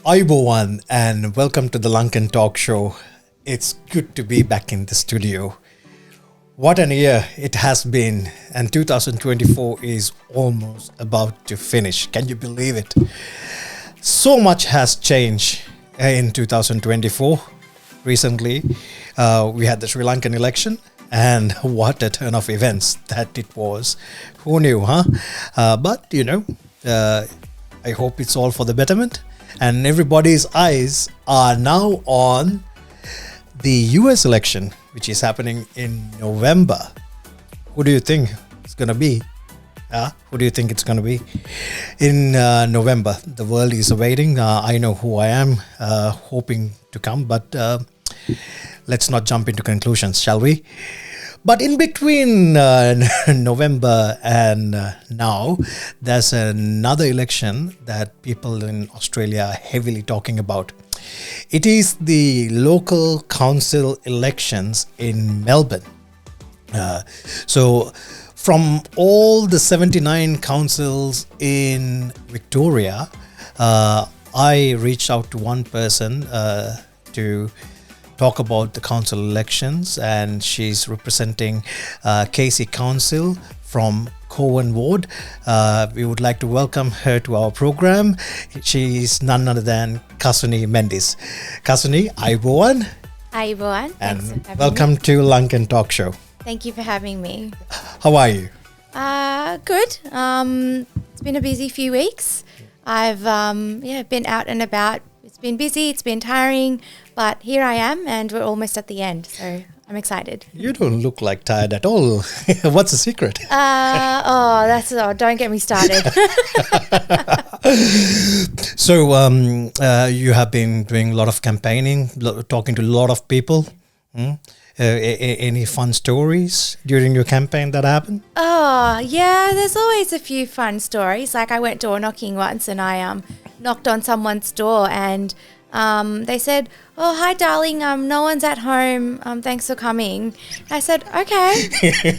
Aibowan and welcome to the Lankan Talk Show. It's good to be back in the studio. What an year it has been, and 2024 is almost about to finish. Can you believe it? So much has changed in 2024. Recently, we had the Sri Lankan election, and what a turn of events that it was. Who knew, huh? But, I hope it's all for the betterment. And everybody's eyes are now on the US election, which is happening in November. Who do you think it's going to be? Who do you think it's going to be? In November, the world is awaiting. I know who I am, hoping to come, but let's not jump into conclusions, shall we? But in between November and now, there's another election that people in Australia are heavily talking about. It is the local council elections in Melbourne. So from all the 79 councils in Victoria, I reached out to one person to talk about the council elections, and she's representing Casey Council from Kowan Ward. We would like to welcome her to our program. She's none other than Kasuni Mendis. Kasuni, Aibowan. Aibowan. And welcome to Lankan Talk Show. Thank you for having me. How are you? Good. It's been a busy few weeks. I've been out and about. It's been busy, it's been tiring, but here I am and we're almost at the end, so I'm excited. You don't look like tired at all. What's the secret? Don't get me started. So you have been doing a lot of campaigning, talking to a lot of people. Any fun stories during your campaign that happened? Oh, yeah, there's always a few fun stories. Like I went door knocking once and I knocked on someone's door and they said, "Oh, hi, darling, no one's at home. Thanks for coming." I said, "Okay,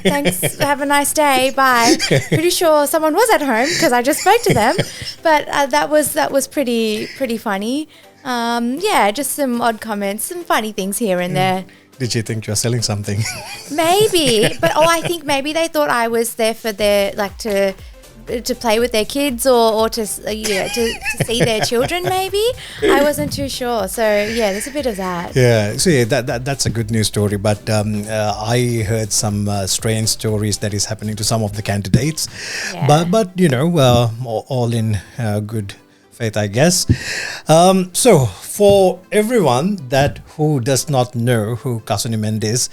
thanks, have a nice day, bye." Pretty sure someone was at home because I just spoke to them. But that was pretty funny. Just some odd comments, some funny things here and there. Did you think you were selling something? Maybe, but I think maybe they thought I was there for their to play with their kids or to see their children. Maybe I wasn't too sure. So yeah, there's a bit of that. Yeah, see that's a good news story. But I heard some strange stories that is happening to some of the candidates. Yeah. But all in good faith, I guess. So for everyone who does not know who Kasuni Mendes,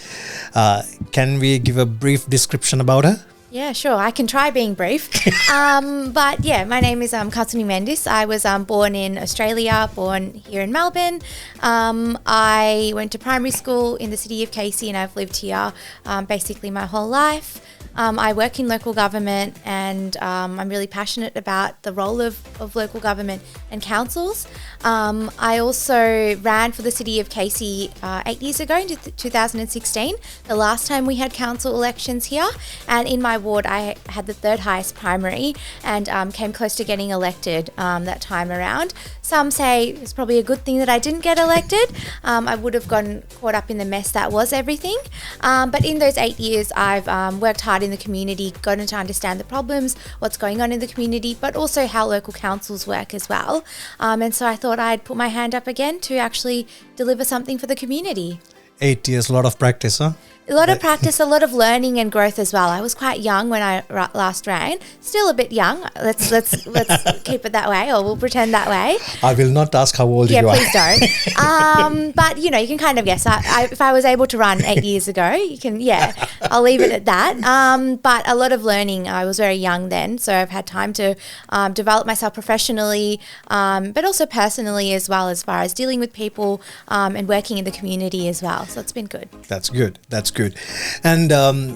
can we give a brief description about her? Yeah, sure. I can try being brief. But yeah, my name is Kasuni Mendis. I was born in Australia, born here in Melbourne. I went to primary school in the city of Casey and I've lived here basically my whole life. I work in local government and I'm really passionate about the role of local government and councils. I also ran for the city of Casey 8 years ago in 2016, the last time we had council elections here. And in my ward, I had the third highest primary and came close to getting elected that time around. Some say it's probably a good thing that I didn't get elected. I would have gotten caught up in the mess that was everything. But in those 8 years, I've worked hard in the community, gotten to understand the problems, what's going on in the community, but also how local councils work as well. And so I thought I'd put my hand up again to actually deliver something for the community. 8 years, a lot of practice, huh? A lot of practice, a lot of learning and growth as well. I was quite young when I last ran. Still a bit young. Let's keep it that way, or we'll pretend that way. I will not ask how old you are. Yeah, please don't. But you can kind of guess. If I was able to run 8 years ago, I'll leave it at that. But a lot of learning. I was very young then, so I've had time to develop myself professionally, but also personally as well, as far as dealing with people and working in the community as well. So it's been good. That's good. And a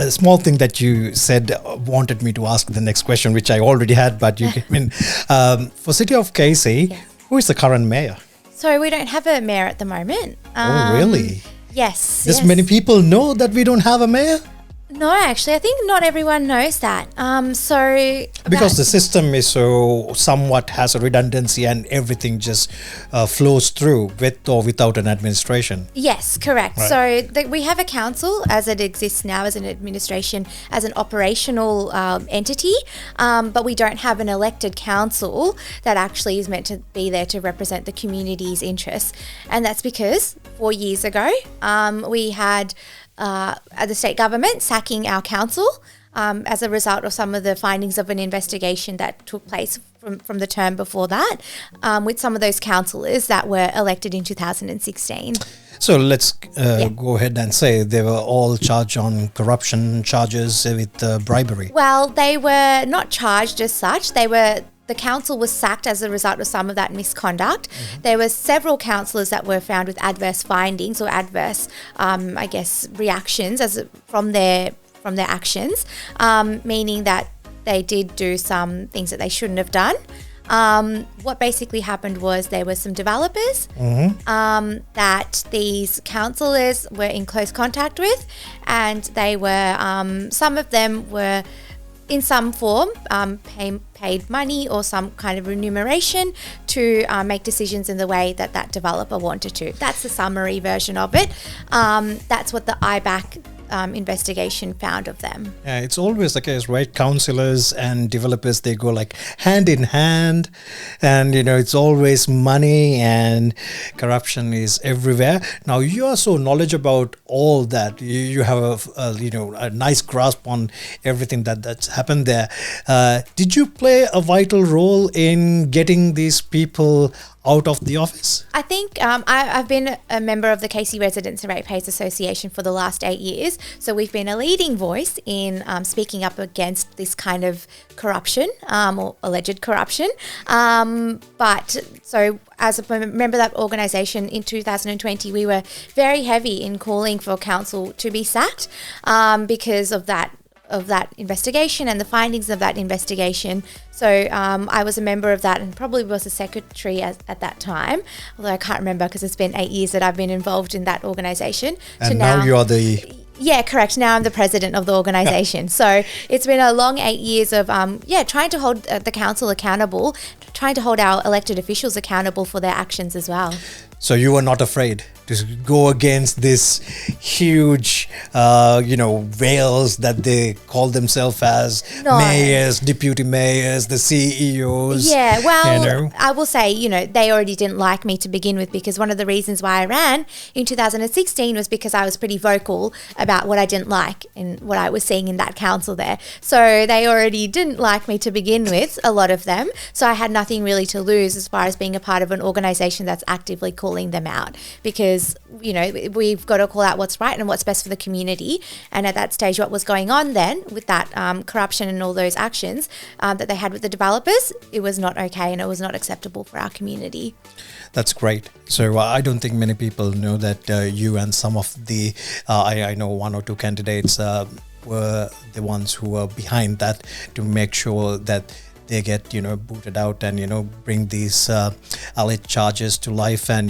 small thing that you said wanted me to ask the next question, which I already had, but you came in. For City of Casey, Who is the current mayor? So we don't have a mayor at the moment. Oh, really? Yes. Does many people know that we don't have a mayor? No, actually, I think not everyone knows that. Because the system is so somewhat has a redundancy and everything just flows through with or without an administration. Yes, correct. Right. So we have a council as it exists now as an administration, as an operational entity, but we don't have an elected council that actually is meant to be there to represent the community's interests. And that's because 4 years ago, we had the state government sacking our council as a result of some of the findings of an investigation that took place from the term before that, with some of those councillors that were elected in 2016. So let's go ahead and say they were all charged on corruption charges with bribery. Well, they were not charged as such. The council was sacked as a result of some of that misconduct. Mm-hmm. There were several councillors that were found with adverse findings or adverse, reactions from their actions, meaning that they did do some things that they shouldn't have done. What basically happened was there were some developers that these councillors were in close contact with, and they were some of them were in some form paid money or some kind of remuneration to make decisions in the way that developer wanted to. That's the summary version of it. That's what the IBAC investigation found of them. Yeah, it's always the case, right? Councillors and developers, they go like hand in hand, and it's always money and corruption is everywhere. Now you are so knowledgeable about all that. You have a nice grasp on everything that's happened there. Did you play a vital role in getting these people out of the office? I think I've been a member of the Casey Residents and Ratepayers Association for the last 8 years. So we've been a leading voice in speaking up against this kind of corruption or alleged corruption. But so as a member of that organisation in 2020, we were very heavy in calling for council to be sacked because of that investigation and the findings of that investigation. So I was a member of that and probably was a secretary at that time, although I can't remember because it's been 8 years that I've been involved in that organisation. And now you are the... Yeah, correct. Now I'm the president of the organisation. So it's been a long 8 years of, trying to hold the council accountable, trying to hold our elected officials accountable for their actions as well. So you were not afraid to go against this huge, whales that they call themselves as, mayors, deputy mayors, the CEOs. Yeah, well, I will say, they already didn't like me to begin with, because one of the reasons why I ran in 2016 was because I was pretty vocal about what I didn't like and what I was seeing in that council there. So they already didn't like me to begin with, a lot of them. So I had nothing really to lose as far as being a part of an organisation that's actively calling them out, because we've got to call out what's right and what's best for the community. And at that stage, what was going on then with that corruption and all those actions that they had with the developers, it was not okay and it was not acceptable for our community. That's great. So I don't think many people know that you and some of the, I know one or two candidates were the ones who were behind that to make sure that they get booted out and bring these alleged charges to life and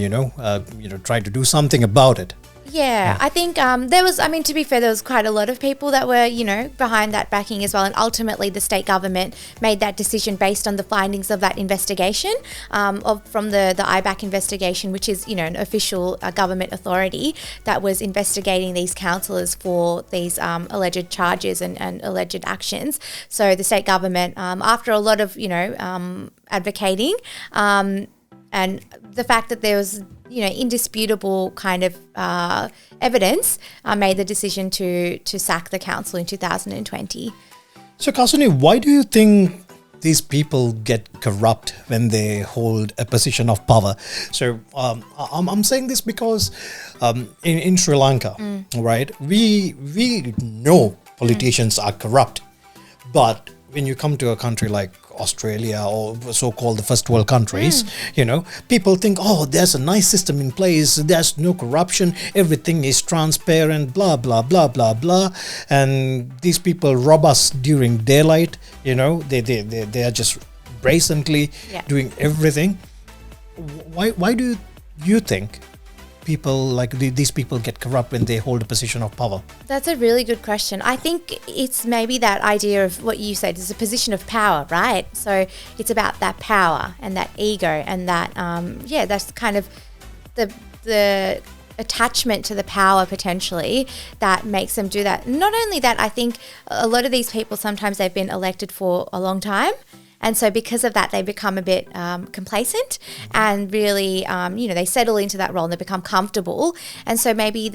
try to do something about it. Yeah, I think there was, to be fair, there was quite a lot of people that were, behind that backing as well. And ultimately, the state government made that decision based on the findings of that investigation from the IBAC investigation, which is, an official government authority that was investigating these councillors for these alleged charges and alleged actions. So the state government, after a lot of, advocating and the fact that there was, indisputable kind of evidence, made the decision to sack the council in 2020. So, Kasuni, why do you think these people get corrupt when they hold a position of power? So, I'm saying this because in Sri Lanka, right, we know politicians are corrupt, but when you come to a country like Australia or so-called the first world countries, people think, oh, there's a nice system in place, there's no corruption, everything is transparent, blah, blah, blah, blah, blah. And these people rob us during daylight, they are just brazenly doing everything. Why do you think people like these people get corrupt when they hold a position of power? That's a really good question. I think it's maybe that idea of what you said is a position of power, right? So it's about that power and that ego and that, that's kind of the attachment to the power potentially that makes them do that. Not only that, I think a lot of these people, sometimes they've been elected for a long time. And so because of that, they become a bit complacent and really, they settle into that role and they become comfortable. And so maybe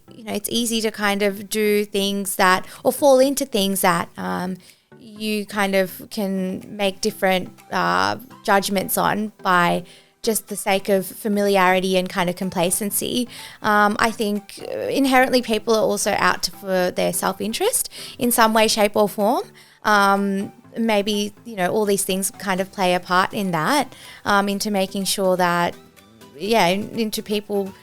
it's easy to kind of do things that, or fall into things that you kind of can make different judgments on by just the sake of familiarity and kind of complacency. I think inherently people are also out for their self-interest in some way, shape or form. Maybe, all these things kind of play a part in that, into making sure that, into people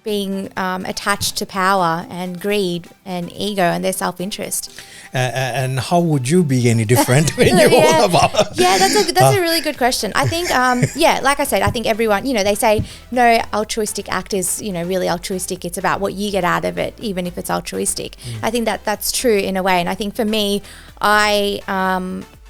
being attached to power and greed and ego and their self-interest. And how would you be any different when you all about? Yeah, that's a really good question. I think, like I said, I think everyone, they say no altruistic act is, really altruistic. It's about what you get out of it, even if it's altruistic. I think that's true in a way. And I think for me, I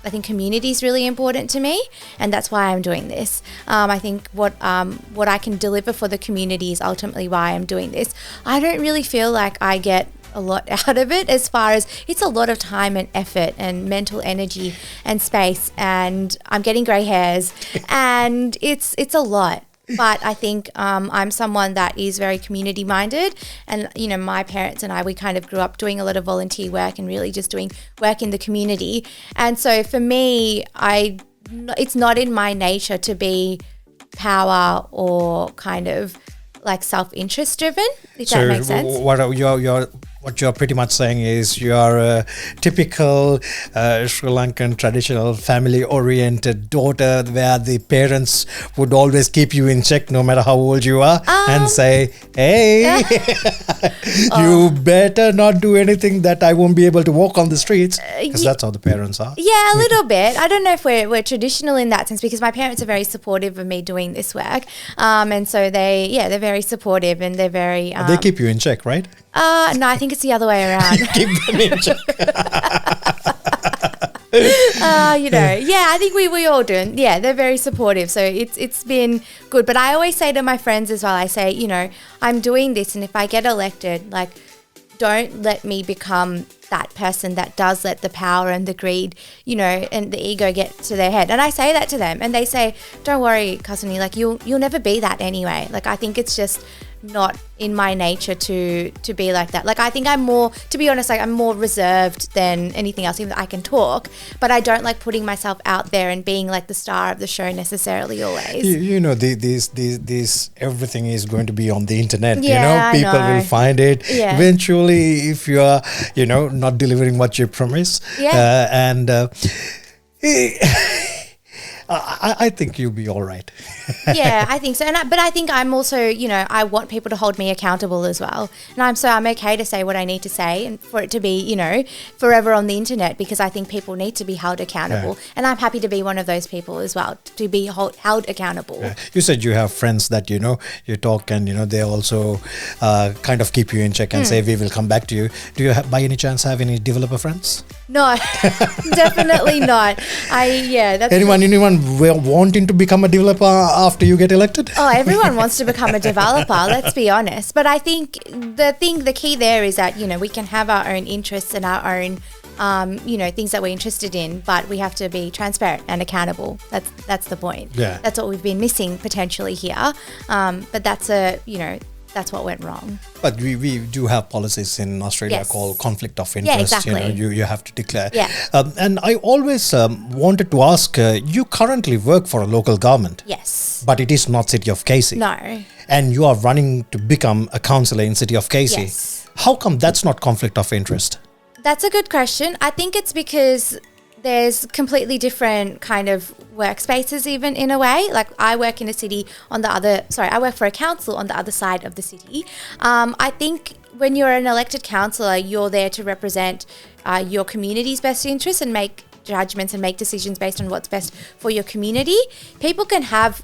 think community is really important to me, and that's why I'm doing this. I think what I can deliver for the community is ultimately why I'm doing this. I don't really feel like I get a lot out of it, as far as it's a lot of time and effort and mental energy and space, and I'm getting grey hairs and it's a lot. But I think I'm someone that is very community minded, and my parents and I, we kind of grew up doing a lot of volunteer work and really just doing work in the community. And so for me, it's not in my nature to be power or kind of like self-interest driven, if that makes sense. What you're pretty much saying is you're a typical Sri Lankan traditional family-oriented daughter, where the parents would always keep you in check no matter how old you are, and say, hey, you better not do anything that I won't be able to walk on the streets, because that's how the parents are. Yeah, a little bit. I don't know if we're traditional in that sense, because my parents are very supportive of me doing this work. And so they're very supportive, and they're very... they keep you in check, right? No, I think it's the other way around. Keep them in check. I think we all do. Yeah, they're very supportive. So it's been good. But I always say to my friends as well, I say, I'm doing this, and if I get elected, like, don't let me become that person that does let the power and the greed, and the ego get to their head. And I say that to them, and they say, don't worry, Kasuni, like you'll never be that anyway. Like, I think it's just not in my nature to be like that. Like, I think I'm more, to be honest, like I'm more reserved than anything else. Even though I can talk, but I don't like putting myself out there and being like the star of the show necessarily always. This everything is going to be on the internet. Yeah, people will find it. Yeah. Eventually, if you are, not delivering what you promise. Yeah. I think you'll be all right. Yeah, I think so. But I think I'm also, I want people to hold me accountable as well. And I'm okay to say what I need to say, and for it to be, forever on the internet, because I think people need to be held accountable. Yeah. And I'm happy to be one of those people as well, to be held accountable. Yeah. You said you have friends that, you talk and, they also kind of keep you in check and say, we will come back to you. Do you by any chance have any developer friends? No, definitely not. That's anyone wanting to become a developer after you get elected? Oh, everyone wants to become a developer, let's be honest. But I think the key there is that, we can have our own interests and our own, things that we're interested in, but we have to be transparent and accountable. That's the point. Yeah. That's what we've been missing potentially here. But that's what went wrong. But we do have policies in Australia called conflict of interest. Yeah, exactly. You have to declare. Yeah. And I always wanted to ask, you currently work for a local government. Yes. But it is not City of Casey. No. And you are running to become a councillor in City of Casey. Yes. How come that's not conflict of interest? That's a good question. I think it's because there's completely different kind of workspaces, even in a way. Like, I work in a city I work for a council on the other side of the city. I think when you're an elected councillor, you're there to represent your community's best interests and make judgments and make decisions based on what's best for your community. People can have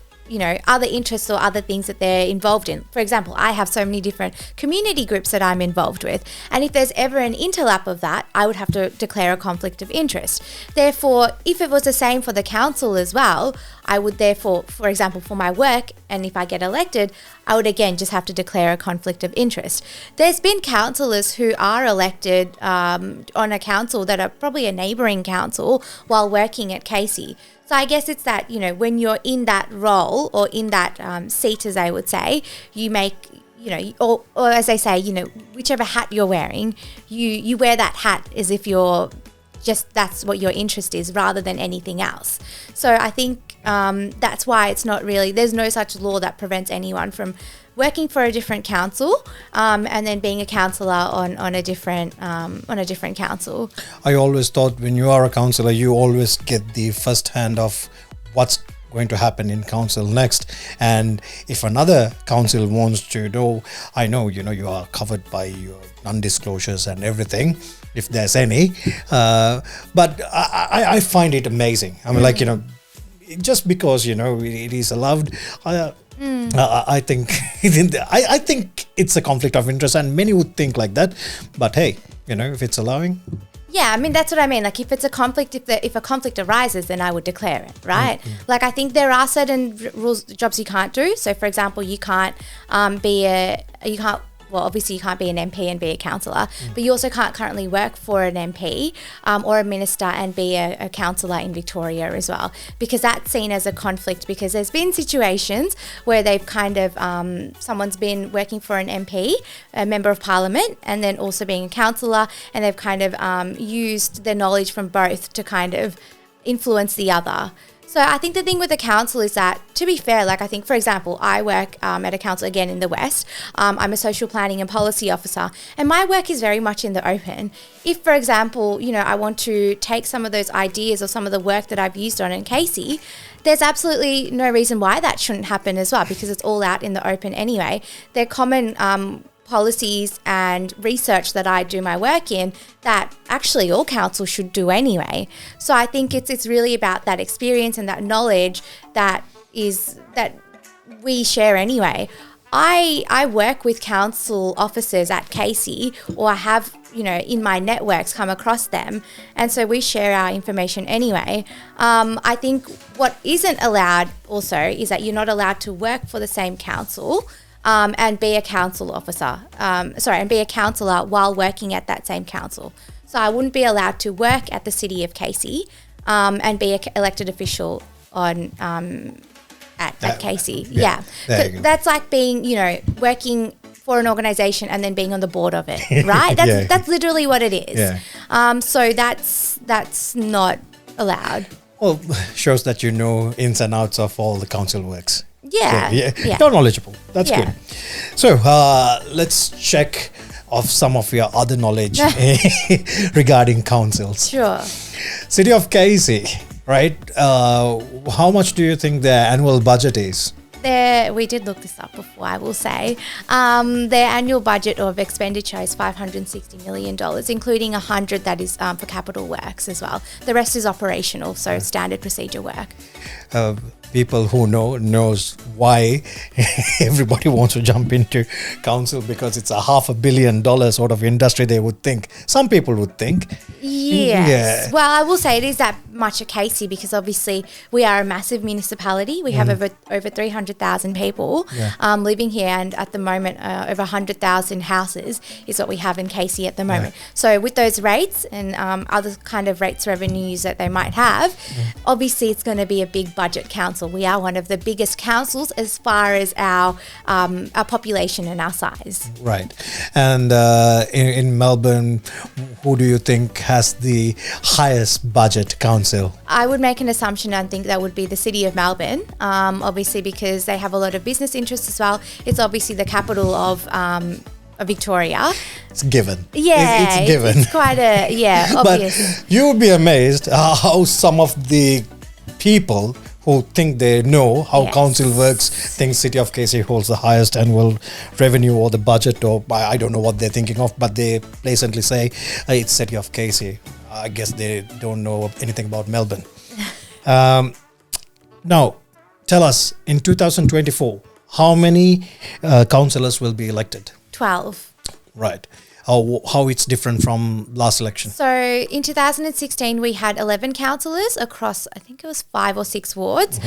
other interests or other things that they're involved in. For example, I have so many different community groups that I'm involved with. And if there's ever an interlap of that, I would have to declare a conflict of interest. Therefore, if it was the same for the council as well, I would therefore, for example, for my work, and if I get elected, I would again just have to declare a conflict of interest. There's been councillors who are elected on a council that are probably a neighbouring council while working at Casey. So I guess it's that, when you're in that role or in that seat, as I would say, you make, or as they say, whichever hat you're wearing, you wear that hat as if you're just, that's what your interest is rather than anything else. So I think that's why it's not really, there's no such law that prevents anyone from working for a different council and then being a councillor on a different council. I always thought when you are a councillor, you always get the first hand of what's going to happen in council next. And if another council wants to know, I know, you are covered by your non-disclosures and everything, if there's any. But I find it amazing. I mean, just because, it is allowed, I think I think it's a conflict of interest, and many would think like that. But hey, if it's allowing. Yeah, I mean, that's what I mean. Like, if it's a conflict, if a conflict arises, then I would declare it, right? Mm-hmm. Like, I think there are certain jobs you can't do. So, for example, you can't obviously you can't be an MP and be a councillor, but you also can't currently work for an MP or a minister and be a councillor in Victoria as well, because that's seen as a conflict, because there's been situations where they've kind of, someone's been working for an MP, a member of parliament, and then also being a councillor, and they've kind of used their knowledge from both to kind of influence the other. So I think the thing with the council is that, to be fair, like I think, for example, I work at a council again in the West. I'm a social planning and policy officer, and my work is very much in the open. If, for example, I want to take some of those ideas or some of the work that I've used on in Casey, there's absolutely no reason why that shouldn't happen as well, because it's all out in the open anyway. They're common policies and research that I do my work in that actually all councils should do anyway. So I think it's really about that experience and that knowledge that we share anyway. I work with council officers at Casey, or I have, in my networks come across them, and so we share our information anyway. I think what isn't allowed also is that you're not allowed to work for the same council and be a council officer, and be a councillor while working at that same council. So I wouldn't be allowed to work at the City of Casey and be an elected official at Casey. Yeah. That's like being, working for an organisation and then being on the board of it, right? That's literally what it is. Yeah. So that's not allowed. Well, shows that you know ins and outs of all the council works. Yeah. You're knowledgeable. That's good. So let's check off some of your other knowledge regarding councils. Sure. City of Casey, right? How much do you think their annual budget is? We did look this up before, I will say. Their annual budget of expenditure is $560 million, including $100 that is for capital works as well. The rest is operational, so standard procedure work. People who knows why everybody wants to jump into council, because it's a $500 million sort of industry, they would think. Some people would think. Yes. Yeah. Well, I will say it is that much a Casey, because obviously we are a massive municipality. We have over 300,000 people living here, and at the moment over 100,000 houses is what we have in Casey at the moment. So with those rates and other kind of rates revenues that they might have, obviously it's going to be a big budget council. We are one of the biggest councils as far as our population and our size. Right. And in Melbourne, who do you think has the highest budget council? I would make an assumption and think that would be the City of Melbourne, obviously because they have a lot of business interests as well. It's obviously the capital of Victoria. It's given. Yeah. It's given. It's quite obvious. But you would be amazed how some of the people who think they know how council works think City of Casey holds the highest annual revenue or the budget, or I don't know what they're thinking of, but they blatantly say it's City of Casey. I guess they don't know anything about Melbourne. Now, tell us, in 2024, how many councillors will be elected? 12. Right. How it's different from last election? So in 2016, we had 11 councillors across, I think it was 5 or 6 wards.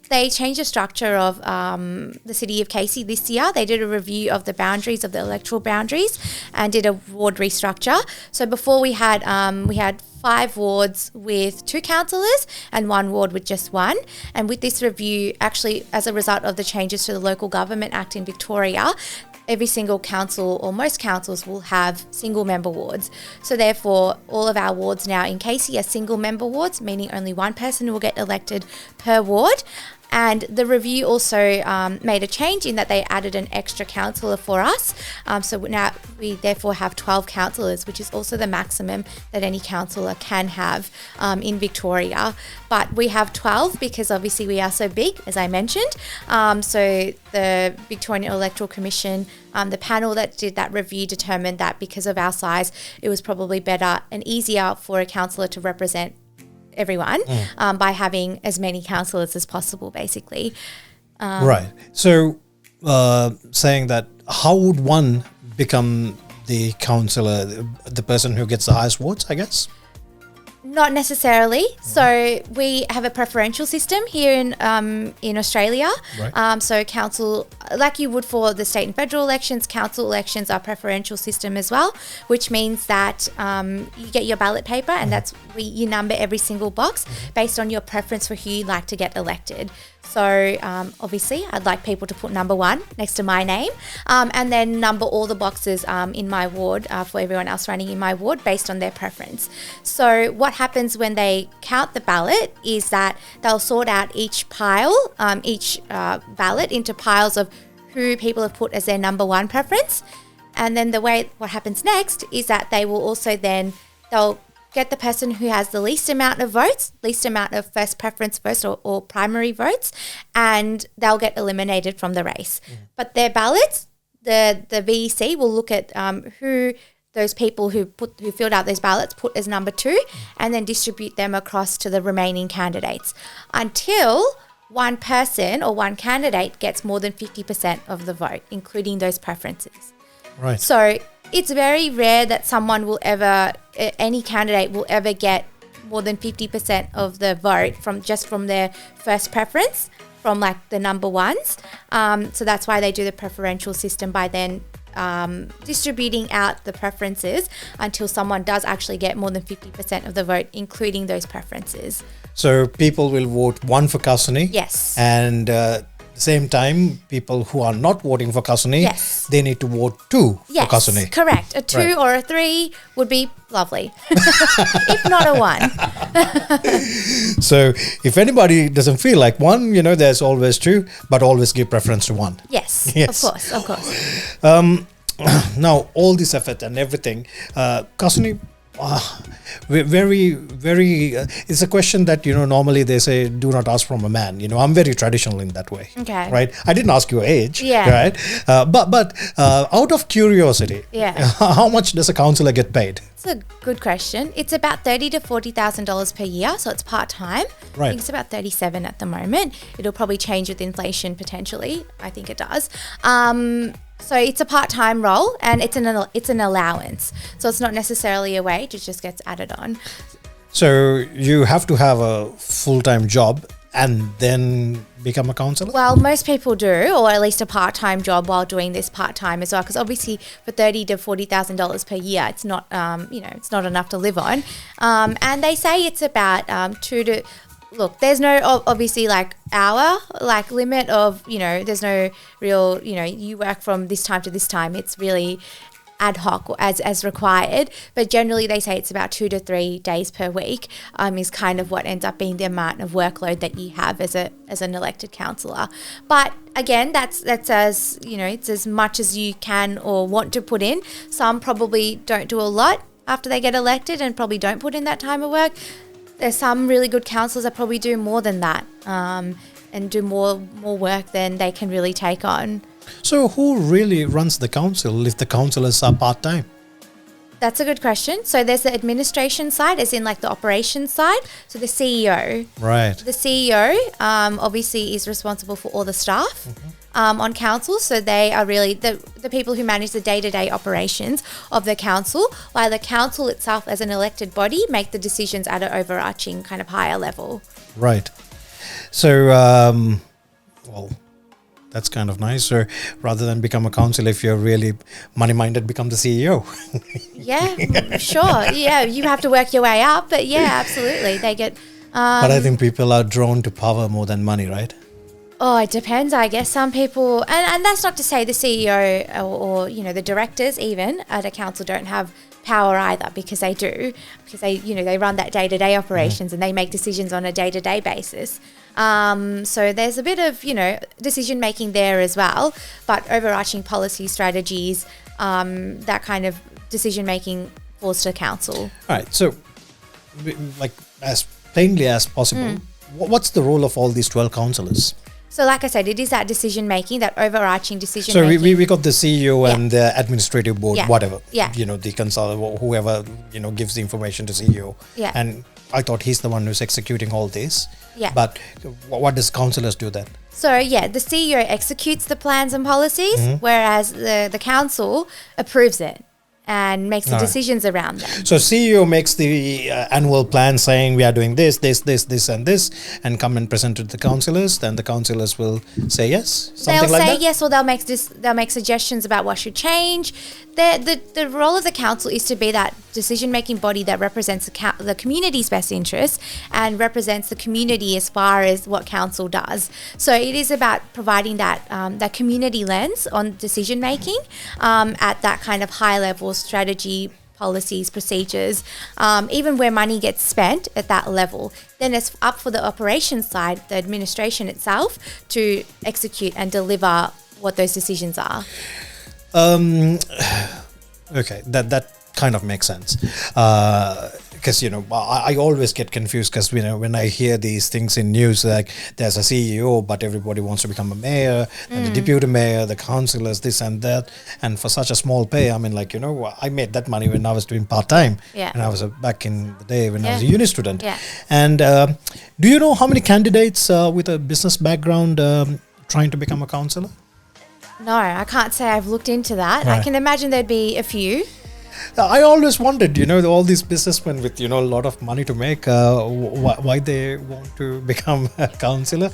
They changed the structure of the city of Casey this year. They did a review of the boundaries, of the electoral boundaries, and did a ward restructure. So before we had 5 wards with 2 councillors and 1 ward with just 1. And with this review, actually, as a result of the changes to the Local Government Act in Victoria, every single council or most councils will have single member wards. So therefore, all of our wards now in Casey are single member wards, meaning only one person will get elected per ward. And the review also made a change in that they added an extra councillor for us. So now we therefore have 12 councillors, which is also the maximum that any councillor can have in Victoria. But we have 12 because obviously we are so big, as I mentioned. So the Victorian Electoral Commission, the panel that did that review, determined that because of our size, it was probably better and easier for a councillor to represent everyone by having as many councillors as possible, basically. Right. So saying that, how would one become the councillor, the person who gets the highest votes, I guess? Not necessarily. So we have a preferential system here in Australia. Right. So council, like you would for the state and federal elections, council elections are preferential system as well, which means that you get your ballot paper and that's where you number every single box based on your preference for who you'd like to get elected. So obviously I'd like people to put number 1 next to my name and then number all the boxes in my ward for everyone else running in my ward based on their preference. So what happens when they count the ballot is that they'll sort out each pile, each ballot into piles of who people have put as their number 1 preference. And then what happens next is that they will also then, they'll get the person who has the least amount of votes, least amount of first preference votes or primary votes, and they'll get eliminated from the race. But their ballots, the VEC will look at who those people who filled out those ballots put as number 2 and then distribute them across to the remaining candidates until one person or one candidate gets more than 50% of the vote, including those preferences. Right. So it's very rare that someone will ever, any candidate will ever get more than 50% of the vote from their first preference, from like the number 1s. So that's why they do the preferential system by then distributing out the preferences until someone does actually get more than 50% of the vote, including those preferences. So people will vote 1 for Kasuni. Yes. And the same time, people who are not voting for Kasuni, yes, they need to vote 2 for Kasuni. Yes, correct. A 2 or a 3 would be lovely, if not a 1. So if anybody doesn't feel like 1, there's always 2, but always give preference to 1. Yes, yes. Of course. Now, all this effort and everything, Kasuni, very, very, it's a question that, normally they say, do not ask from a man. I'm very traditional in that way. Okay. Right? I didn't ask your age. Yeah. Right? But out of curiosity, how much does a councillor get paid? It's a good question. It's about $30,000 to $40,000 per year, so it's part-time. Right. I think it's about 37 at the moment. It'll probably change with inflation potentially. I think it does. So it's a part-time role and it's an allowance. So it's not necessarily a wage, it just gets added on. So you have to have a full-time job and then become a counsellor? Well, most people do, or at least a part-time job while doing this part-time as well. Because obviously, for $30,000 to $40,000 per year, it's not, it's not enough to live on. And they say it's about Look, there's no obviously hour limit of, there's no real, you work from this time to this time. It's really ad hoc as required, but generally they say it's about 2 to 3 days per week is kind of what ends up being the amount of workload that you have as an elected councillor. But again, that's as it's as much as you can or want to put in. Some probably don't do a lot after they get elected and probably don't put in that time of work. There's some really good councillors that probably do more than that and do more work than they can really take on. So who really runs the council if the councillors are part-time? That's a good question. So there's the administration side, as in like the operations side. So the CEO. Right. The CEO obviously is responsible for all the staff on council. So they are really the people who manage the day-to-day operations of the council, while the council itself as an elected body make the decisions at an overarching kind of higher level. Right. So, well, that's kind of nice. So rather than become a council, if you're really money-minded, become the CEO. Yeah, sure. Yeah, you have to work your way up. But yeah, absolutely. They get... But I think people are drawn to power more than money, right? Oh, it depends, I guess. Some people... And that's not to say the CEO or the directors even at a council don't have power either, because they do. Because they run that day-to-day operations and they make decisions on a day-to-day basis. So there's a bit of, decision making there as well, but overarching policy strategies, that kind of decision making falls to council. All right. So, like as plainly as possible, what's the role of all these 12 councillors? So like I said, it is that decision making, that overarching decision so making. So we got the CEO and the administrative board, whatever. Yeah. The consultant, whoever, gives the information to CEO. Yeah. And I thought he's the one who's executing all this. Yeah. But what does councillors do then? So the CEO executes the plans and policies, whereas the council approves it and makes the decisions around them. So CEO makes the annual plan saying we are doing this and this, and come and present it to the councillors. Then the councillors will say yes, something like that? They'll say yes, or they'll make suggestions about what should change. The role of the council is to be that decision-making body that represents the community's best interests and represents the community as far as what council does. So it is about providing that community lens on decision-making at that kind of high-level strategy, policies, procedures, even where money gets spent at that level. Then it's up for the operations side, the administration itself, to execute and deliver what those decisions are. Okay, that kind of makes sense. Because I always get confused because when I hear these things in news, like there's a CEO, but everybody wants to become a mayor, and the deputy mayor, the councillors, this and that, and for such a small pay. I mean, I made that money when I was doing part time, and I was back in the day when I was a uni student. Yeah. And do you know how many candidates with a business background trying to become a councillor? No, I can't say I've looked into that. Right. I can imagine there'd be a few. I always wondered, all these businessmen with, a lot of money to make, why they want to become a councillor.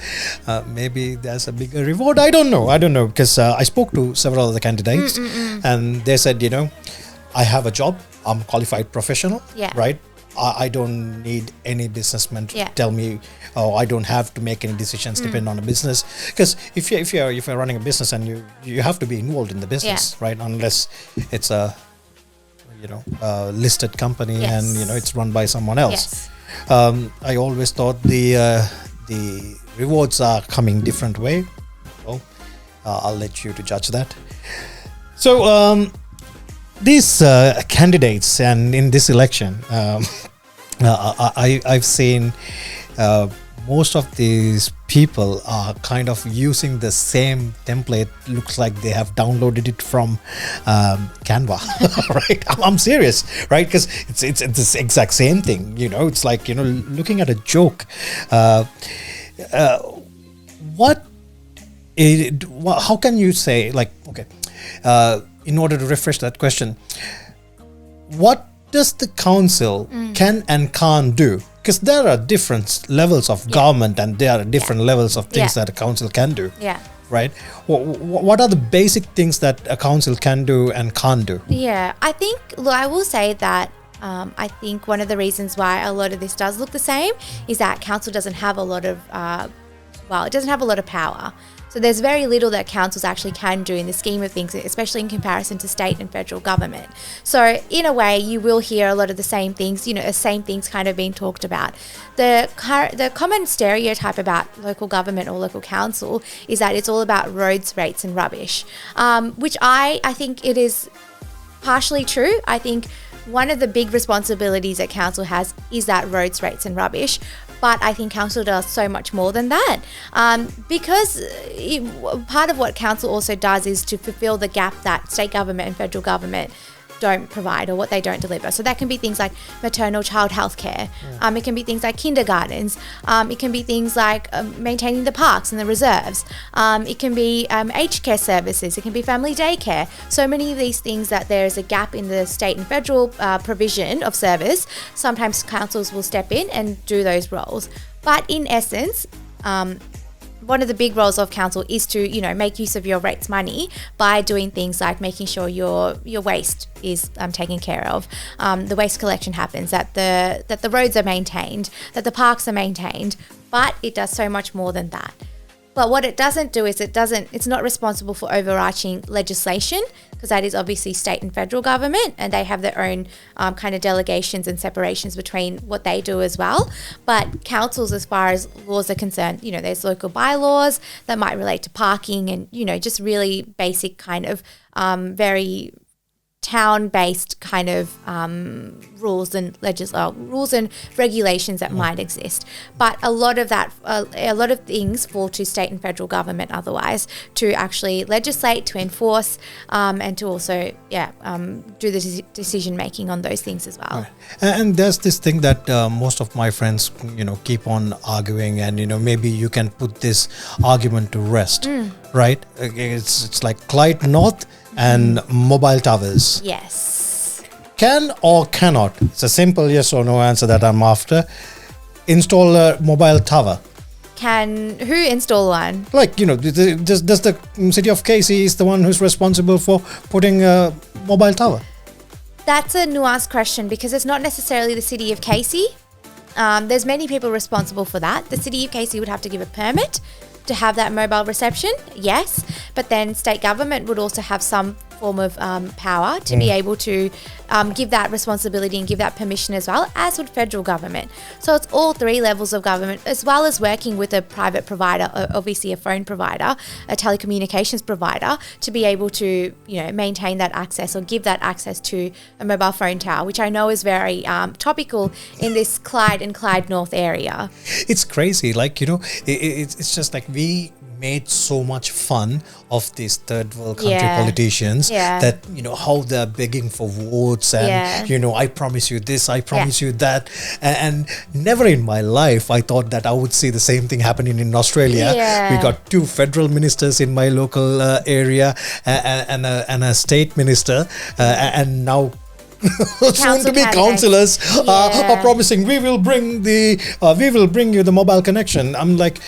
Maybe there's a bigger reward. I don't know, because I spoke to several of the candidates and they said, I have a job. I'm a qualified professional, right? I don't need any businessman to tell me, I don't have to make any decisions depending on a business. Because if you're running a business and you have to be involved in the business, right? Unless it's a listed company and it's run by someone else. I always thought the rewards are coming different way. Well, I'll let you to judge that. So these candidates and in this election, I've seen most of these people are kind of using the same template. Looks like they have downloaded it from Canva, right? I'm serious, right? Because it's the exact same thing. It's like looking at a joke. How can you say, like, okay? In order to refresh that question, what does the council can and can't do? Because there are different levels of government and there are different levels of things that a council can do. Yeah. Right? What are the basic things that a council can do and can't do? Yeah, I will say that I think one of the reasons why a lot of this does look the same is that council doesn't have a lot of, it doesn't have a lot of power. So there's very little that councils actually can do in the scheme of things, especially in comparison to state and federal government. So in a way, you will hear a lot of the same things, same things kind of being talked about. The common stereotype about local government or local council is that it's all about roads, rates and rubbish, which I think it is partially true. I think one of the big responsibilities that council has is that roads, rates and rubbish. But I think council does so much more than that, because part of what council also does is to fulfil the gap that state government and federal government don't provide or what they don't deliver. So that can be things like maternal child health care. It can be things like kindergartens. It can be things like maintaining the parks and the reserves. It can be aged care services. It can be family daycare. So many of these things that there is a gap in the state and federal provision of service. Sometimes councils will step in and do those roles. But in essence, one of the big roles of council is to, make use of your rates money by doing things like making sure your waste is taken care of, the waste collection happens, that the roads are maintained, that the parks are maintained. But it does so much more than that. But what it doesn't do is it's not responsible for overarching legislation, because that is obviously state and federal government, and they have their own kind of delegations and separations between what they do as well. But councils, as far as laws are concerned, there's local bylaws that might relate to parking and, just really basic kind of very town-based kind of rules and regulations that might exist. But a lot of things fall to state and federal government otherwise to actually legislate, to enforce, and to also do the decision making on those things as well. Right. And there's this thing that most of my friends keep on arguing, and maybe you can put this argument to rest, right? It's like Clyde North and mobile towers. Yes. Can or cannot, it's a simple yes or no answer that I'm after, install a mobile tower? Who install one? Like, does the city of Casey is the one who's responsible for putting a mobile tower? That's a nuanced question, because it's not necessarily the city of Casey. There's many people responsible for that. The city of Casey would have to give a permit to have that mobile reception, yes, but then state government would also have some form of power to be able to give that responsibility and give that permission, as well as would federal government. So it's all three levels of government, as well as working with a private provider, obviously a phone provider, a telecommunications provider, to be able to maintain that access or give that access to a mobile phone tower, which I know is very topical in this Clyde and Clyde North area. It's crazy, like it's just like we made so much fun of these third world country politicians that how they're begging for votes and I promise you this, I promise you that, and never in my life I thought that I would see the same thing happening in Australia. We got 2 federal ministers in my local area and a state minister and now soon to be councillors are promising we will bring you the mobile connection. I'm like,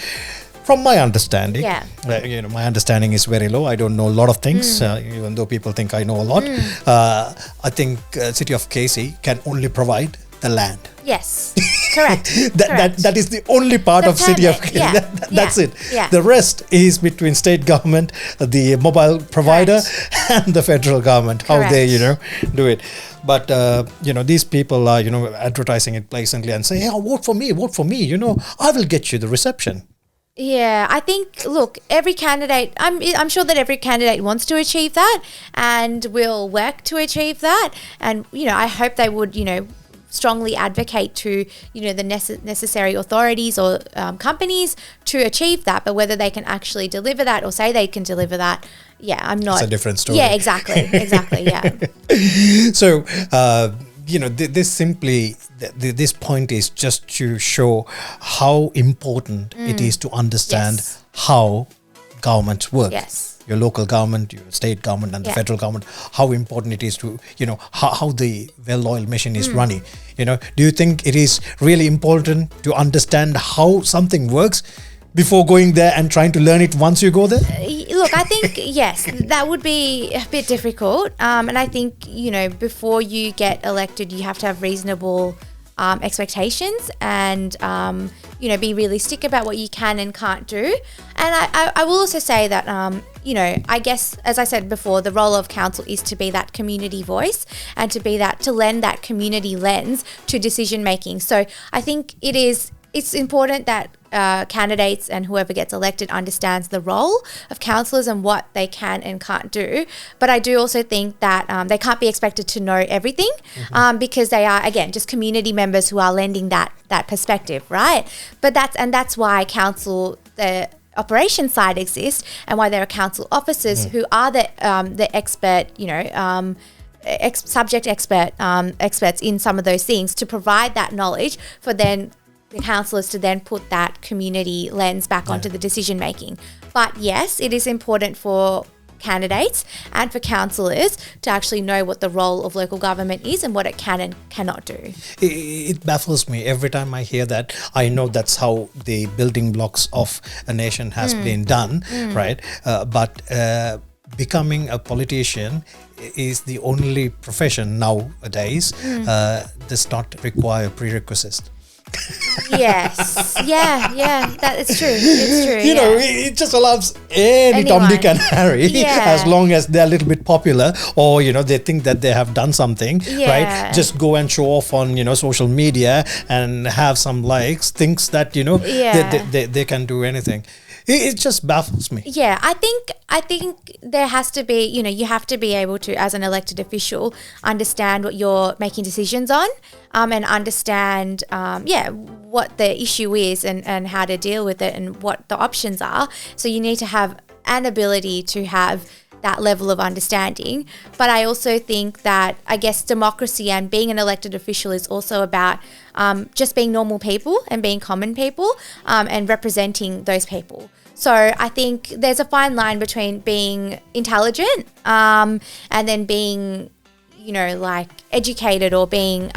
from my understanding, my understanding is very low. I don't know a lot of things, even though people think I know a lot. I think city of Casey can only provide the land. Yes, correct. That is the only part of city of Casey. That's it. Yeah. The rest is between state government, the mobile provider, and the federal government. How they do it. But these people are advertising it blatantly and say, "Hey, vote for me. I will get you the reception." Yeah, I think, look, every candidate, I'm sure that every candidate wants to achieve that and will work to achieve that. And, I hope they would, strongly advocate to, the necessary authorities or companies to achieve that. But whether they can actually deliver that or say they can deliver that, I'm not. It's a different story. Yeah, exactly, yeah. So, this point is just to show how important it is to understand how governments work. Yes. Your local government, your state government, and the federal government, how important it is to, how the well-oiled machine is running. Do you think it is really important to understand how something works before going there and trying to learn it once you go there? Look, I think, yes, that would be a bit difficult. And I think, before you get elected, you have to have reasonable expectations and, be realistic about what you can and can't do. And I will also say that, I guess, as I said before, the role of council is to be that community voice and to lend that community lens to decision making. So I think it's important that candidates and whoever gets elected understands the role of councillors and what they can and can't do. But I do also think that they can't be expected to know everything because they are, again, just community members who are lending that perspective, right? But that's why council, the operation side exists, and why there are council officers who are the expert, subject experts in some of those things to provide that knowledge for then the councillors to then put that community lens back onto the decision making. But yes, it is important for candidates and for councillors to actually know what the role of local government is and what it can and cannot do. It baffles me every time I hear that. I know that's how the building blocks of a nation has been done, right? But becoming a politician is the only profession nowadays does not require prerequisites. Yes. Yeah. That is true. It's true. You know, it just allows any Tom, Dick and Harry, as long as they're a little bit popular or, you know, they think that they have done something, right? Just go and show off on, you know, social media and have some likes, thinks that, you know, they can do anything. It just baffles me. Yeah, I think there has to be, you know, you have to be able to, as an elected official, understand what you're making decisions on, and understand, what the issue is and how to deal with it and what the options are. So you need to have an ability to have that level of understanding. But I also think that, I guess, democracy and being an elected official is also about just being normal people and being common people and representing those people. So I think there's a fine line between being intelligent and then being, you know, like educated or being, you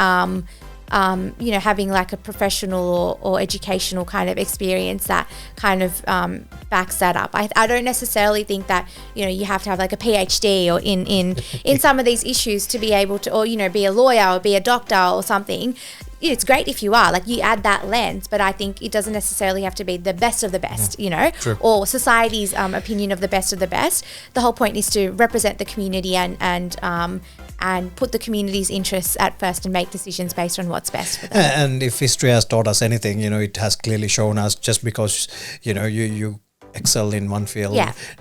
know, having like a professional or educational kind of experience that kind of backs that up. I don't necessarily think that, you know, you have to have like a PhD or in some of these issues to be able to, or, you know, be a lawyer or be a doctor or something. It's great if you are, like, you add that lens, but I think it doesn't necessarily have to be the best of the best, you know, or society's opinion of the best of the best. The whole point is to represent the community and put the community's interests at first and make decisions based on what's best for them. And if history has taught us anything, you know, it has clearly shown us just because, you know, you excel in one field,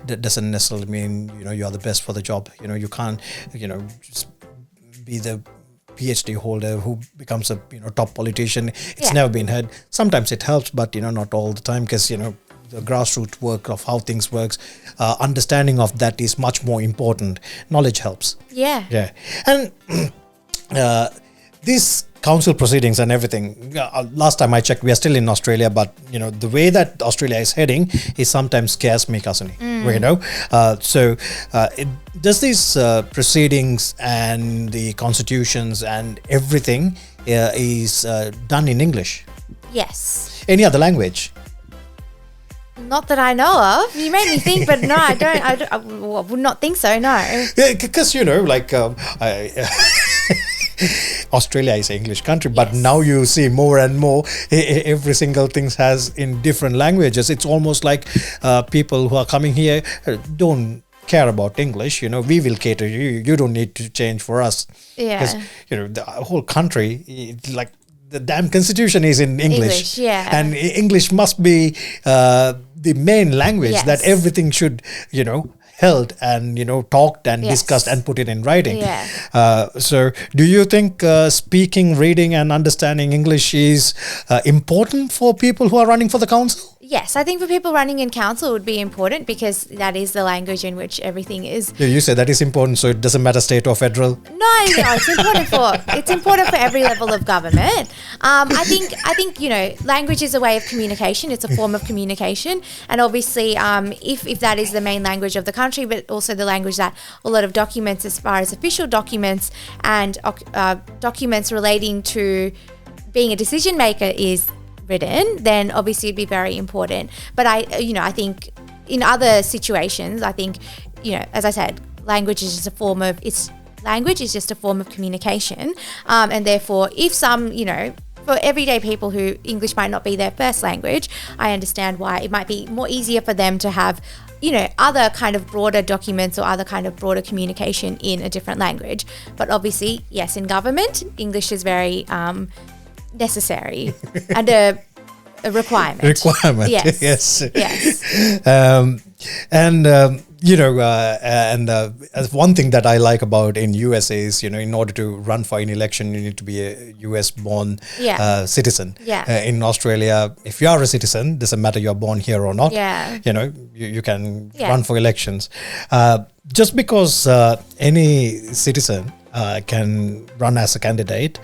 that doesn't necessarily mean, you know, you are the best for the job. You know, you can't, you know, just be the PhD holder who becomes a, you know, top politician. It's never been heard. Sometimes it helps, but, you know, not all the time, because, you know, the grassroots work of how things works, understanding of that is much more important. Knowledge helps. Yeah. And these council proceedings and everything, last time I checked, we are still in Australia, but, you know, the way that Australia is heading is sometimes scares me, Kasuni. You know, does these proceedings and the constitutions and everything is done in English? Yes. Any other language? Not that I know of. You made me think, but no, I don't. I would not think so. No. Yeah, because, you know, like Australia is an English country, but now you see more and more every single thing has in different languages. It's almost like people who are coming here don't care about English. You know, we will cater you. You don't need to change for us. Yeah. Because, you know, the whole country, like, the damn constitution is in English. And English must be the main language that everything should, you know, held and, you know, talked and discussed and put it in writing. So do you think speaking, reading and understanding English is important for people who are running for the council? Yes, I think for people running in council it would be important because that is the language in which everything is. Yeah, you say that is important, so it doesn't matter state or federal? No, it's important for every level of government. I think you know, language is a way of communication. It's a form of communication, and obviously, if that is the main language of the country, but also the language that a lot of documents, as far as official documents and documents relating to being a decision maker, is written, then obviously it'd be very important. But I think in other situations, I think, you know, as I said, language is just a form of communication, and therefore, if some, you know, for everyday people who English might not be their first language, I understand why it might be more easier for them to have, you know, other kind of broader documents or other kind of broader communication in a different language. But obviously, yes, in government, English is very necessary and a requirement. Yes. You know, as one thing that I like about in US is, you know, in order to run for an election, you need to be a US born citizen. In Australia, if you are a citizen, doesn't matter you're born here or not, you know, you can run for elections. Just because any citizen can run as a candidate,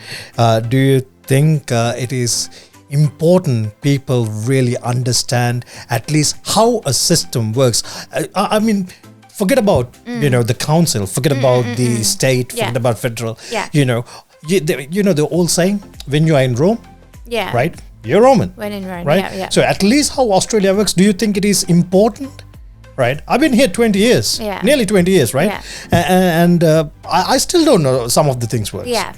do you think it is important people really understand at least how a system works? I mean, forget about the council, forget about the state, forget about federal. Yeah. The old saying, when you are in Rome, Yeah. right, you're Roman. When in Rome. Right? Yeah. So at least how Australia works, do you think it is important? Right? I've been here 20 years, Yeah. nearly 20 years, right? Yeah. And I still don't know some of the things works. Yeah.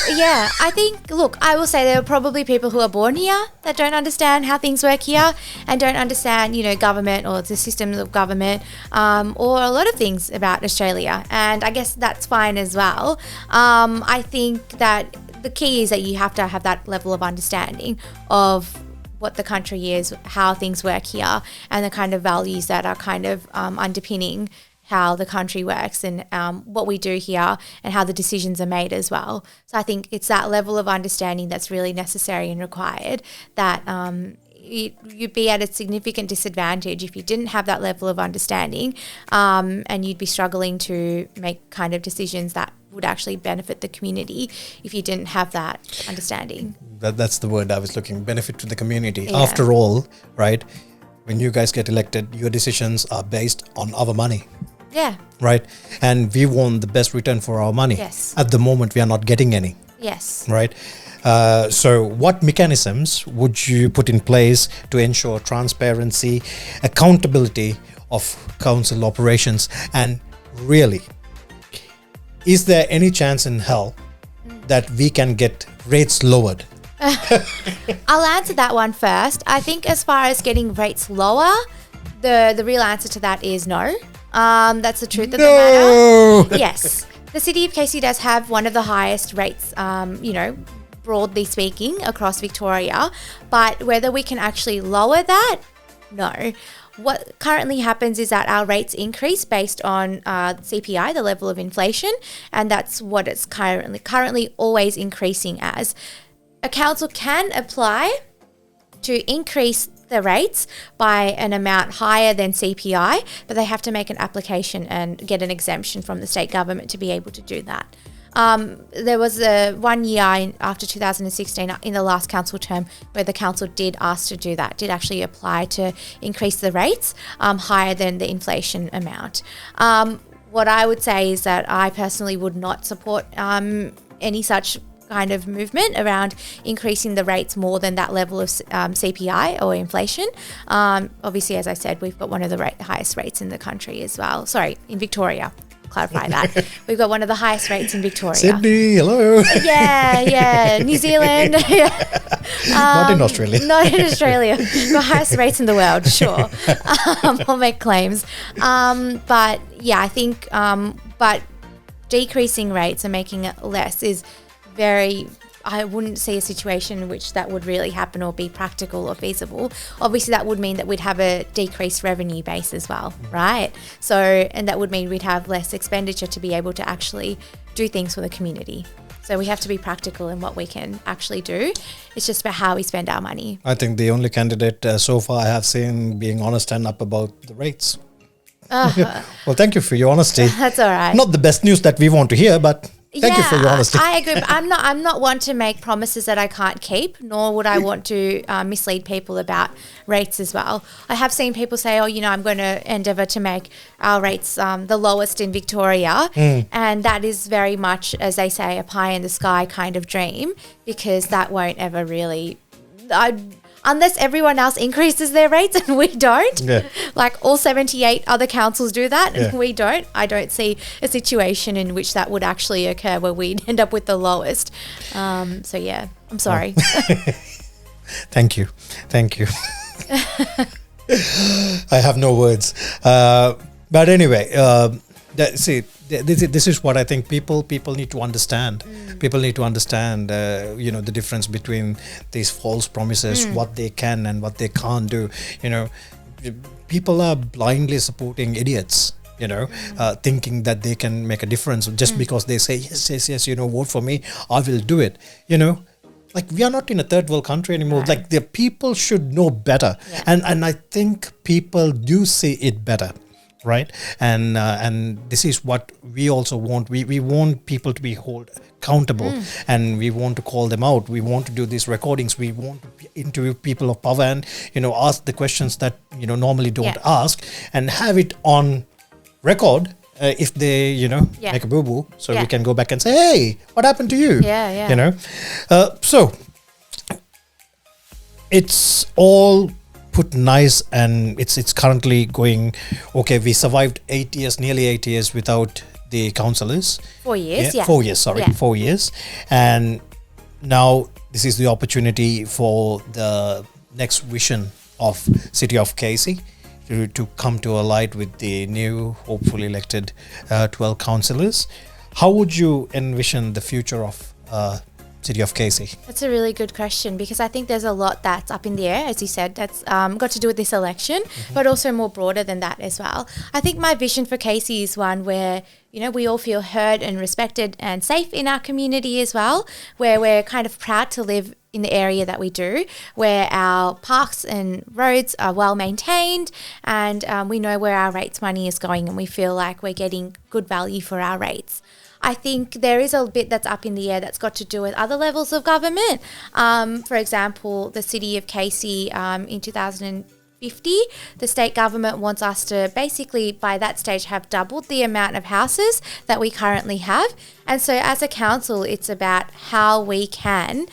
Yeah, I think, look, I will say there are probably people who are born here that don't understand how things work here and don't understand, government or the systems of government, or a lot of things about Australia. And I guess that's fine as well. I think that the key is that you have to have that level of understanding of what the country is, how things work here, and the kind of values that are kind of underpinning how the country works and what we do here and how the decisions are made as well. So I think it's that level of understanding that's really necessary and required, that you'd be at a significant disadvantage if you didn't have that level of understanding, and you'd be struggling to make kind of decisions that would actually benefit the community if you didn't have that understanding. That's the word I was looking, benefit to the community. Yeah. After all, right, when you guys get elected, your decisions are based on our money. Yeah. Right? And we want the best return for our money. Yes. At the moment, we are not getting any. Yes. Right? So what mechanisms would you put in place to ensure transparency, accountability of council operations, and really, is there any chance in hell that we can get rates lowered? I'll answer that one first. I think as far as getting rates lower, the real answer to that is no. That's the truth of the matter. Yes. The city of Casey does have one of the highest rates, broadly speaking, across Victoria. But whether we can actually lower that, no. What currently happens is that our rates increase based on CPI, the level of inflation, and that's what it's currently always increasing as. A council can apply to increase the rates by an amount higher than CPI, but they have to make an application and get an exemption from the state government to be able to do that. There was a 1 year after 2016 in the last council term where the council did ask to do that, did actually apply to increase the rates higher than the inflation amount. What I would say is that I personally would not support any such kind of movement around increasing the rates more than that level of CPI or inflation. Obviously, as I said, we've got one of the highest rates in the country as well. Sorry, in Victoria. Clarify that. We've got one of the highest rates in Victoria. Sydney, hello. Yeah. New Zealand. Not in Australia. Not in Australia. The highest rates in the world, sure. I'll make claims. But yeah, I think, but decreasing rates and making it less is I wouldn't see a situation in which that would really happen or be practical or feasible. Obviously, that would mean that we'd have a decreased revenue base as well, right? So, and that would mean we'd have less expenditure to be able to actually do things for the community. So we have to be practical in what we can actually do. It's just about how we spend our money. I think the only candidate so far I have seen being honest and up about the rates. Well, thank you for your honesty. That's all right. Not the best news that we want to hear, but thank you for your honesty. I agree. But I'm not one to make promises that I can't keep, nor would I want to mislead people about rates as well. I have seen people say, I'm going to endeavour to make our rates the lowest in Victoria. And that is very much, as they say, a pie in the sky kind of dream, because that won't ever really... unless everyone else increases their rates and we don't, like all 78 other councils do that and we don't, I don't see a situation in which that would actually occur where we'd end up with the lowest. So yeah, I'm sorry. Thank you. I have no words. But anyway, this is what I think people need to understand. People need to understand, the difference between these false promises, what they can and what they can't do. People are blindly supporting idiots. Thinking that they can make a difference just because they say yes, vote for me, I will do it. Like, we are not in a third world country anymore. Right. Like, the people should know better, and I think people do see it better. right? And this is what we also want. We want people to be held accountable, and we want to call them out. We want to do these recordings. We want to interview people of power and ask the questions that normally don't ask, and have it on record. If they make a boo-boo, so we can go back and say, hey, what happened to you? So it's all put nice, and it's currently going okay. We survived 8 years, nearly 8 years without the councillors. 4 years, 4 years, sorry, 4 years. And now this is the opportunity for the next vision of City of Casey to come to a light with the new, hopefully elected 12 councillors. How would you envision the future of City of Casey? That's a really good question, because I think there's a lot that's up in the air, as you said, that's got to do with this election, but also more broader than that as well. I think my vision for Casey is one where, we all feel heard and respected and safe in our community as well, where we're kind of proud to live in the area that we do, where our parks and roads are well maintained, and we know where our rates money is going, and we feel like we're getting good value for our rates. I think there is a bit that's up in the air that's got to do with other levels of government. For example, the City of Casey in 2050, the state government wants us to basically by that stage have doubled the amount of houses that we currently have. And so as a council, it's about how we can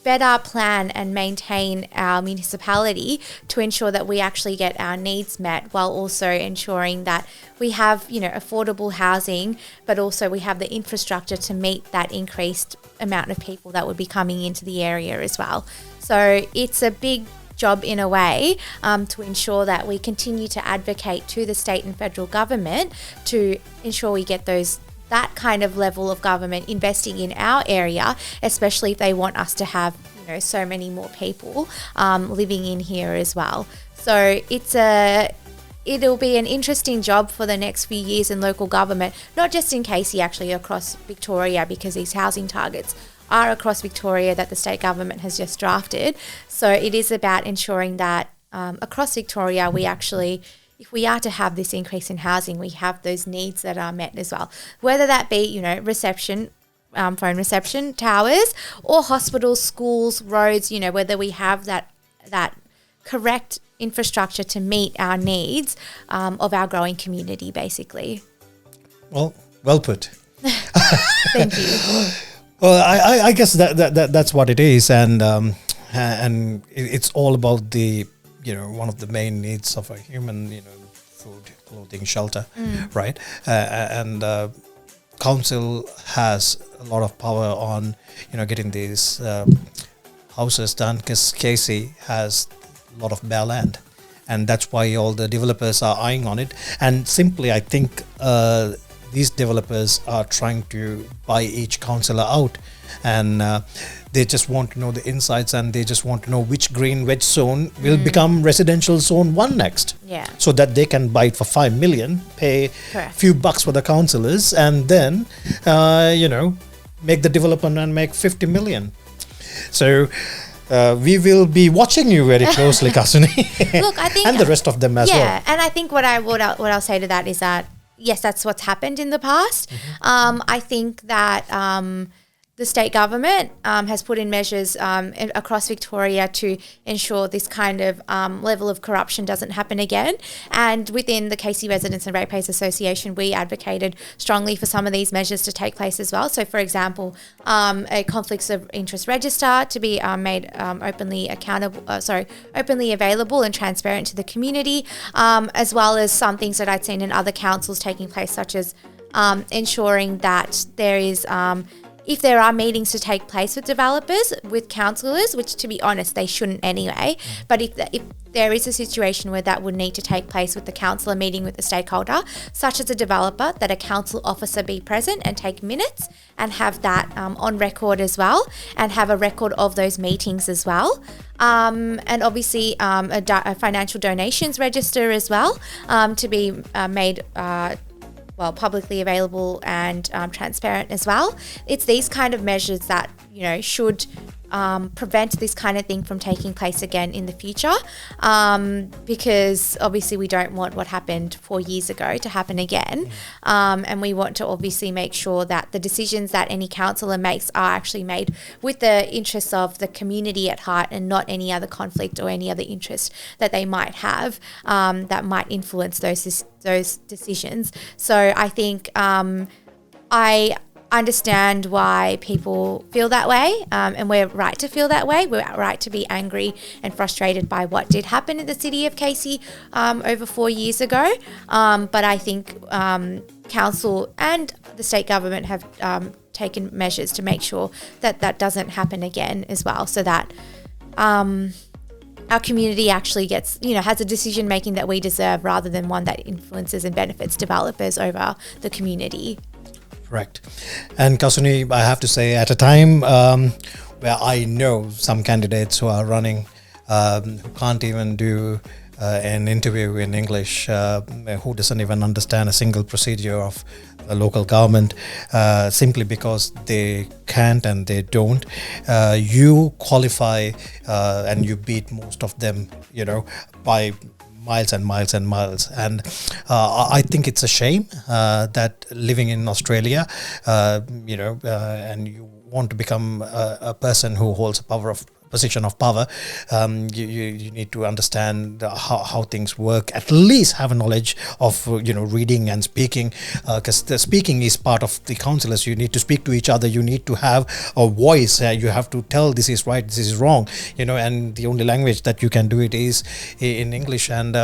better plan and maintain our municipality to ensure that we actually get our needs met, while also ensuring that we have, affordable housing, but also we have the infrastructure to meet that increased amount of people that would be coming into the area as well. So it's a big job in a way to ensure that we continue to advocate to the state and federal government to ensure we get that kind of level of government investing in our area, especially if they want us to have, so many more people living in here as well. So it'll be an interesting job for the next few years in local government, not just in Casey, actually across Victoria, because these housing targets are across Victoria that the state government has just drafted. So it is about ensuring that across Victoria, we actually, if we are to have this increase in housing, we have those needs that are met as well. Whether that be, reception, phone reception, towers, or hospitals, schools, roads, whether we have that correct infrastructure to meet our needs of our growing community, basically. Well put. Thank you. Well, I guess that's what it is, and it's all about the one of the main needs of a human, food, clothing, shelter, right? And council has a lot of power on getting these houses done, because Casey has a lot of bare land, and that's why all the developers are eyeing on it. And simply, I think these developers are trying to buy each councillor out, and they just want to know the insights, and they just want to know which green wedge zone will become residential zone 1 next. Yeah. So that they can buy it for 5 million, pay a few bucks for the councillors, and then make the development and make 50 million. So we will be watching you very closely, Kasuni. Look, I think, and the rest of them as well. Yeah, and I think what I'll say to that is that yes, that's what's happened in the past. I think that the state government has put in measures across Victoria to ensure this kind of level of corruption doesn't happen again. And within the Casey Residents and Ratepayers Association, we advocated strongly for some of these measures to take place as well. So, for example, a conflicts of interest register to be made openly available and transparent to the community, as well as some things that I'd seen in other councils taking place, such as ensuring that there is if there are meetings to take place with developers, with councillors, which to be honest, they shouldn't anyway, but if there is a situation where that would need to take place with the councillor meeting with the stakeholder, such as a developer, that a council officer be present and take minutes and have that on record as well, and have a record of those meetings as well. And obviously a financial donations register as well to be made publicly available and transparent as well. It's these kind of measures that should prevent this kind of thing from taking place again in the future, because obviously we don't want what happened 4 years ago to happen again, and we want to obviously make sure that the decisions that any councillor makes are actually made with the interests of the community at heart and not any other conflict or any other interest that they might have that might influence those decisions. So I think I understand why people feel that way, and we're right to feel that way. We're right to be angry and frustrated by what did happen in the city of Casey over 4 years ago. But I think council and the state government have taken measures to make sure that that doesn't happen again as well, so that our community actually gets, has a decision making that we deserve rather than one that influences and benefits developers over the community. Correct. And Kasuni, I have to say, at a time where I know some candidates who are running who can't even do an interview in English, who doesn't even understand a single procedure of a local government, simply because they can't and they don't. You qualify and you beat most of them, by miles and miles and miles. And I think it's a shame that living in Australia, and you want to become a person who holds a position of power, you need to understand how things work, at least have a knowledge of reading and speaking, because the speaking is part of the councillors. You need to speak to each other, you need to have a voice, you have to tell this is right, this is wrong, and the only language that you can do it is in English. And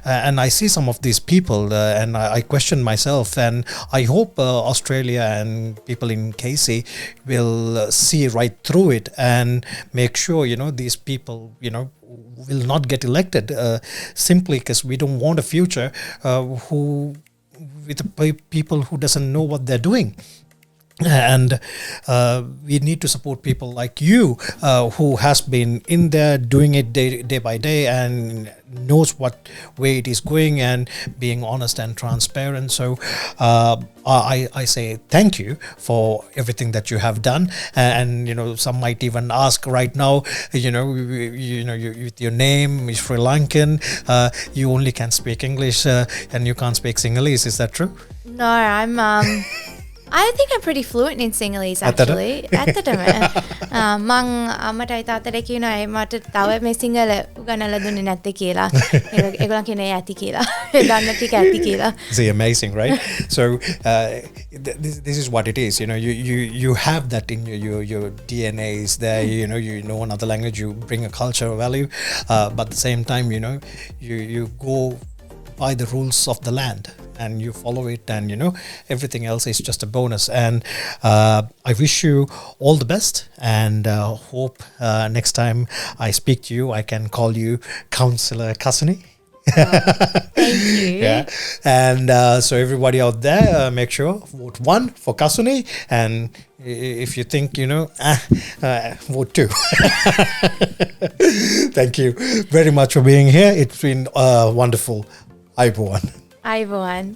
I see some of these people and I question myself, and I hope Australia and people in Casey will see right through it and make sure these people will not get elected simply because we don't want a future with people who doesn't know what they're doing. And we need to support people like you, who has been in there doing it day by day and knows what way it is going and being honest and transparent. So I say thank you for everything that you have done. And some might even ask right now, with your name is Sri Lankan, you only can speak English and you can't speak Sinhalese. Is that true? No, I think I'm pretty fluent in Sinhalese actually. ඇත්තටම මං අම්මටයි තාත්තට කියනවා මට තව මේ සිංහල උගන්වලා දුන්නේ නැත්තේ කියලා. ඒගොල්ලන් කියනවා ඇති කියලා. දන්න ටික ඇති කියලා. See, amazing, right? So this is what it is. You have that in your DNA is there. You know another language. You bring a cultural value, but at the same time, you go by the rules of the land and you follow it, and everything else is just a bonus. And I wish you all the best, and hope next time I speak to you I can call you Councillor Kasuni. Thank you. Yeah. And so everybody out there, make sure vote 1 for Kasuni, and if you think vote 2. Thank you very much for being here. It's been wonderful. Ayubowan. Ayubowan.